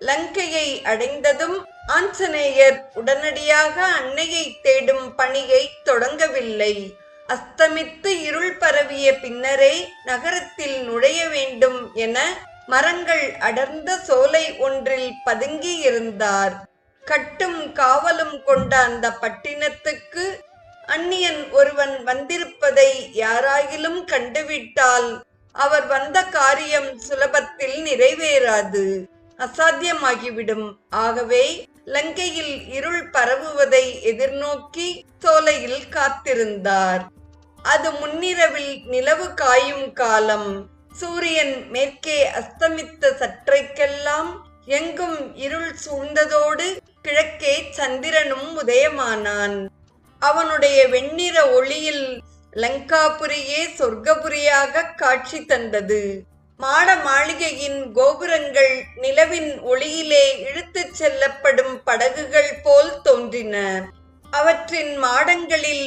லங்கையை அடைந்ததும் ஆஞ்சநேயர் உடனடியாக அன்னையை தேடும் பணியை தொடங்கவில்லை. அஸ்தமித்து இருள் பரவிய பின்னரே நகரத்தில் நுழைய வேண்டும் என மரங்கள் அடர்ந்த சோலை ஒன்றில் பதுங்கி இருந்தார். கட்டும் காவலும் கொண்ட அந்த பட்டினத்துக்கு அந்நியன் ஒருவன் வந்திருப்பதை யாராயிலும் கண்டுவிட்டால் அவர் வந்த காரியம் சுலபத்தில் நிறைவேறாது, அசாத்தியமாகிவிடும். ஆகவே லங்கையில் இருள் பரவுவதை எதிர்நோக்கி சோலையில் காத்திருந்தார். அது முன்னிரவில் நிலவு காயும் காலம். சூரியன் மேற்கே அஸ்தமித்த சற்றைக்கெல்லாம் எங்கும் இருள் சூழ்ந்ததோடு கிழக்கே சந்திரனும் உதயமானான். அவனுடைய வெண்ணிற ஒளியில் லங்காபுரியே சொர்க்கபுரியாக காட்சி தந்தது. மாட மாளிகையின் கோபுரங்கள் நிலவின் ஒளியிலே இழுத்துச் செல்லப்படும் படகுகள் போல் தோன்றின. அவற்றின் மாடங்களில்